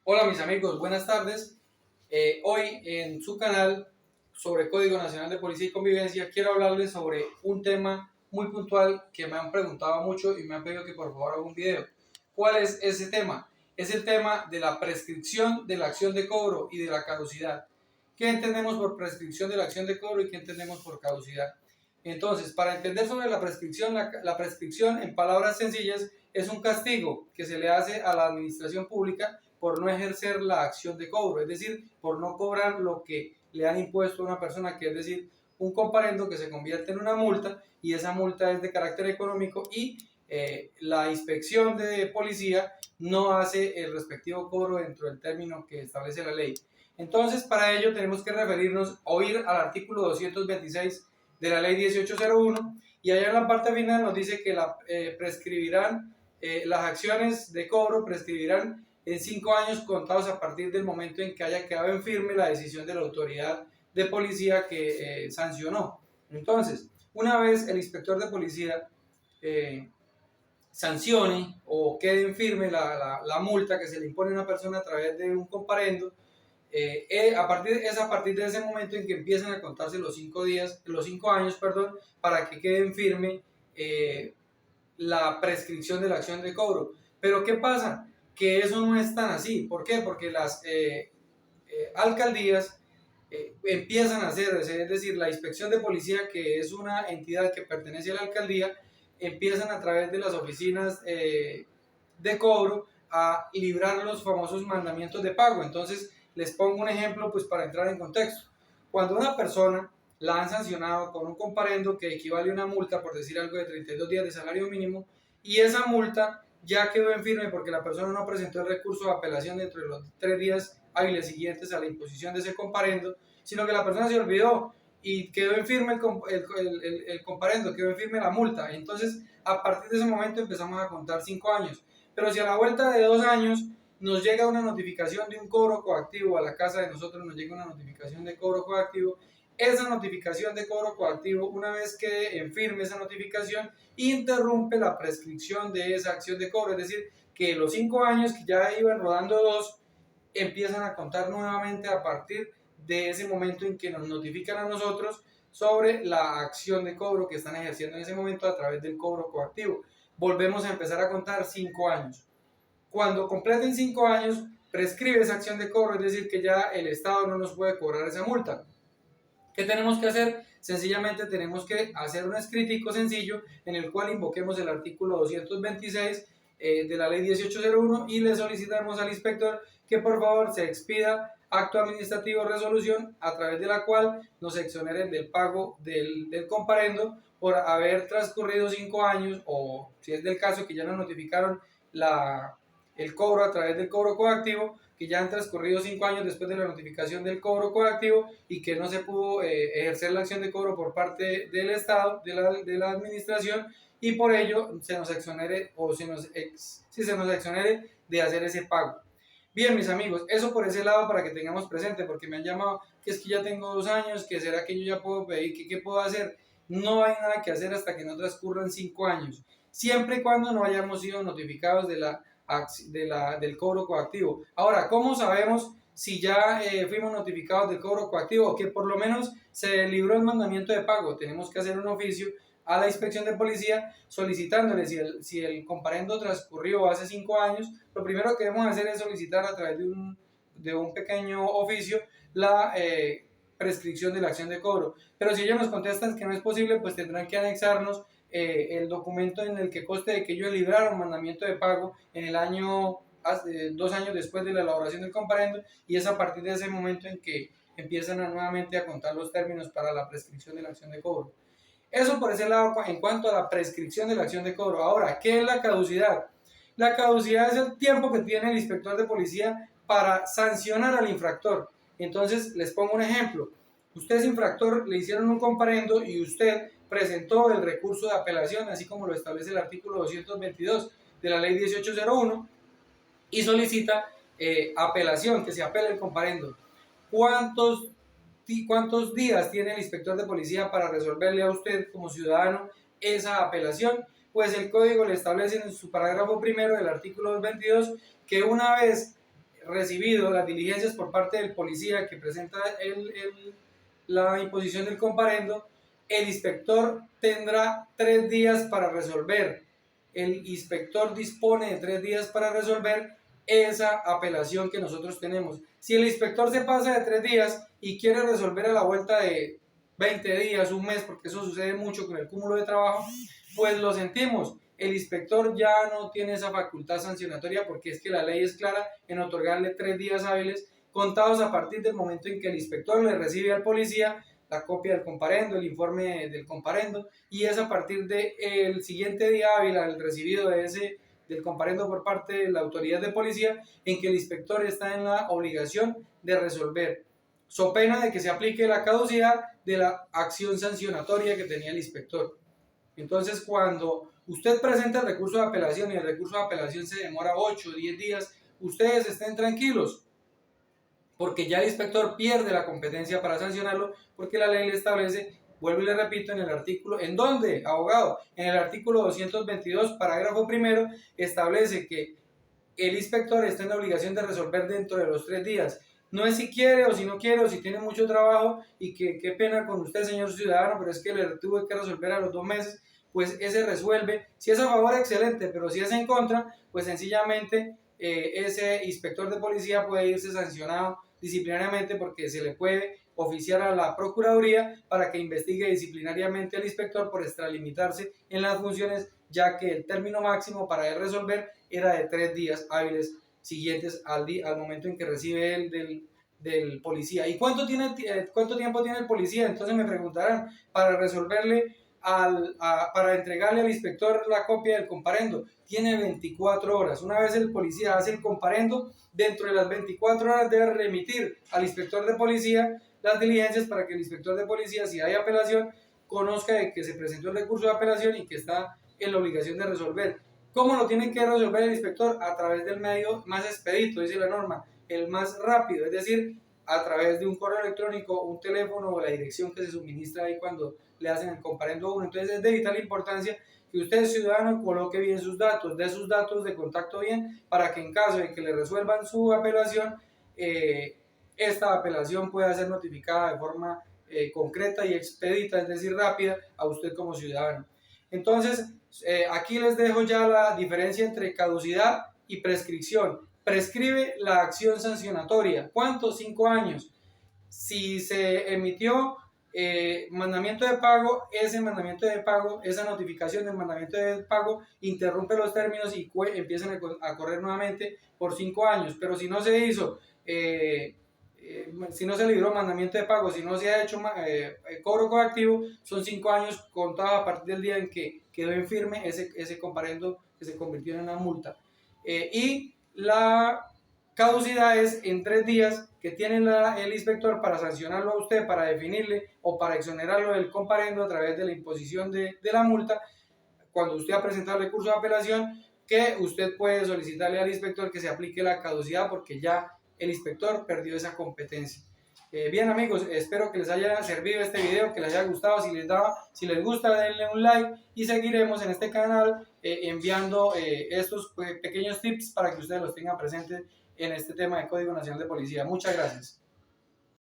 Hola mis amigos, buenas tardes. Hoy en su canal sobre Código Nacional de Policía y Convivencia quiero hablarles sobre un tema muy puntual que me han preguntado mucho y me han pedido que por favor haga un video. ¿Cuál es ese tema? Es el tema de la prescripción de la acción de cobro y de la caducidad. ¿Qué entendemos por prescripción de la acción de cobro y qué entendemos por caducidad? Entonces, para entender sobre la prescripción, la prescripción en palabras sencillas es un castigo que se le hace a la administración pública por no ejercer la acción de cobro, es decir, por no cobrar lo que le han impuesto a una persona, que es decir, un comparendo que se convierte en una multa y esa multa es de carácter económico y la inspección de policía no hace el respectivo cobro dentro del término que establece la ley. Entonces, para ello tenemos que referirnos o ir al artículo 226 de la ley 1801 y allá en la parte final nos dice que prescribirán las acciones de cobro prescribirán en 5 años contados a partir del momento en que haya quedado en firme la decisión de la autoridad de policía que sancionó. Entonces, una vez el inspector de policía sancione o quede en firme la multa que se le impone a una persona a través de un comparendo, es a partir de ese momento en que empiezan a contarse los 5 días, los 5 años, perdón, para que quede en firme la prescripción de la acción de cobro. Pero ¿qué pasa? Que eso no es tan así. ¿Por qué? Porque las alcaldías empiezan a hacer, es decir, la inspección de policía, que es una entidad que pertenece a la alcaldía, empiezan a través de las oficinas de cobro a librar los famosos mandamientos de pago. Entonces, les pongo un ejemplo pues para entrar en contexto. Cuando una persona la han sancionado con un comparendo que equivale a una multa, por decir algo, de 32 días de salario mínimo, y esa multa ya quedó en firme porque la persona no presentó el recurso de apelación dentro de los 3 días hábiles siguientes a la imposición de ese comparendo, sino que la persona se olvidó y quedó en firme el comparendo, quedó en firme la multa. Entonces, a partir de ese momento empezamos a contar 5 años. Pero si a la vuelta de 2 años nos llega una notificación de un cobro coactivo, a la casa de nosotros nos llega una notificación de cobro coactivo, esa notificación de cobro coactivo, una vez que en firme esa notificación, interrumpe la prescripción de esa acción de cobro, es decir, que los 5 años que ya iban rodando dos, empiezan a contar nuevamente a partir de ese momento en que nos notifican a nosotros sobre la acción de cobro que están ejerciendo en ese momento a través del cobro coactivo. Volvemos a empezar a contar 5 años. Cuando completen 5 años, prescribe esa acción de cobro, es decir, que ya el Estado no nos puede cobrar esa multa. ¿Qué tenemos que hacer? Sencillamente tenemos que hacer un escritico sencillo en el cual invoquemos el artículo 226 de la ley 1801 y le solicitamos al inspector que por favor se expida acto administrativo resolución a través de la cual nos exoneren del pago del comparendo por haber transcurrido 5 años, o si es del caso que ya nos notificaron el cobro a través del cobro coactivo, que ya han transcurrido 5 años después de la notificación del cobro coactivo y que no se pudo ejercer la acción de cobro por parte del Estado, de la administración, y por ello se nos exonere o se nos exonere de hacer ese pago. Bien, mis amigos, eso por ese lado para que tengamos presente, porque me han llamado que es que ya tengo 2 años, que será que yo ya puedo pedir, que qué puedo hacer. No hay nada que hacer hasta que no transcurran 5 años, siempre y cuando no hayamos sido notificados del cobro coactivo. Ahora, ¿cómo sabemos si ya fuimos notificados del cobro coactivo o que por lo menos se libró el mandamiento de pago? Tenemos que hacer un oficio a la inspección de policía solicitándole si el comparendo transcurrió hace 5 años. Lo primero que debemos hacer es solicitar a través de un pequeño oficio la prescripción de la acción de cobro. Pero si ellos nos contestan que no es posible, pues tendrán que anexarnos el documento en el que conste de que ellos libraron mandamiento de pago en el año 2 años después de la elaboración del comparendo, y es a partir de ese momento en que empiezan nuevamente a contar los términos para la prescripción de la acción de cobro. Eso por ese lado en cuanto a la prescripción de la acción de cobro. Ahora, ¿qué es la caducidad? La caducidad es el tiempo que tiene el inspector de policía para sancionar al infractor. Entonces, les pongo un ejemplo. Usted es infractor, le hicieron un comparendo y usted presentó el recurso de apelación, así como lo establece el artículo 222 de la ley 1801, y solicita apelación, que se apele el comparendo. ¿Cuántos días tiene el inspector de policía para resolverle a usted como ciudadano esa apelación? Pues el código le establece en su parágrafo primero del artículo 22 que una vez recibido las diligencias por parte del policía que presenta la imposición del comparendo, el inspector tendrá 3 días para resolver. El inspector dispone de 3 días para resolver esa apelación que nosotros tenemos. Si el inspector se pasa de 3 días y quiere resolver a la vuelta de 20 días, un mes, porque eso sucede mucho con el cúmulo de trabajo, pues lo sentimos. El inspector ya no tiene esa facultad sancionatoria porque es que la ley es clara en otorgarle 3 días hábiles contados a partir del momento en que el inspector le recibe al policía la copia del comparendo, el informe del comparendo, y es a partir del siguiente día hábil al recibido del comparendo por parte de la autoridad de policía en que el inspector está en la obligación de resolver, so pena de que se aplique la caducidad de la acción sancionatoria que tenía el inspector. Entonces, cuando usted presenta el recurso de apelación y el recurso de apelación se demora 8 o 10 días, ustedes estén tranquilos, porque ya el inspector pierde la competencia para sancionarlo, porque la ley le establece, vuelvo y le repito, en el artículo, ¿en dónde, abogado? En el artículo 222, parágrafo primero, establece que el inspector está en la obligación de resolver dentro de los 3 días. No es si quiere o si no quiere o si tiene mucho trabajo y que qué pena con usted, señor ciudadano, pero es que le tuve que resolver a los 2 meses, pues ese resuelve. Si es a favor, excelente, pero si es en contra, pues sencillamente ese inspector de policía puede irse sancionado disciplinariamente porque se le puede oficiar a la Procuraduría para que investigue disciplinariamente al inspector por extralimitarse en las funciones, ya que el término máximo para él resolver era de 3 días hábiles siguientes al momento en que recibe él del policía. ¿Y cuánto tiempo tiene el policía? Entonces me preguntarán, para resolverle, para entregarle al inspector la copia del comparendo. Tiene 24 horas. Una vez el policía hace el comparendo, dentro de las 24 horas debe remitir al inspector de policía las diligencias para que el inspector de policía, si hay apelación, conozca de que se presentó el recurso de apelación y que está en la obligación de resolver. ¿Cómo lo tiene que resolver el inspector? A través del medio más expedito, dice la norma, el más rápido, es decir, a través de un correo electrónico, un teléfono o la dirección que se suministra ahí cuando le hacen el comparendo a uno. Entonces es de vital importancia que usted, ciudadano, coloque bien sus datos, dé sus datos de contacto bien, para que en caso de que le resuelvan su apelación, esta apelación pueda ser notificada de forma concreta y expedita, es decir, rápida, a usted como ciudadano. Entonces, aquí les dejo ya la diferencia entre caducidad y prescripción. Prescribe la acción sancionatoria. ¿Cuánto? 5 años. Si se emitió mandamiento de pago, ese mandamiento de pago, esa notificación del mandamiento de pago interrumpe los términos y empiezan a correr nuevamente por 5 años. Pero si no se hizo, si no se libró mandamiento de pago, si no se ha hecho cobro coactivo, son 5 años contados a partir del día en que quedó en firme ese comparendo que se convirtió en una multa. Y la caducidad es en 3 días que tiene el inspector para sancionarlo a usted, para definirle o para exonerarlo del comparendo a través de la imposición de la multa. Cuando usted ha presentado el recurso de apelación, que usted puede solicitarle al inspector que se aplique la caducidad porque ya el inspector perdió esa competencia. Bien amigos, espero que les haya servido este video, que les haya gustado. Si les gusta, denle un like y seguiremos en este canal enviando estos pequeños tips para que ustedes los tengan presentes en este tema de Código Nacional de Policía. Muchas gracias.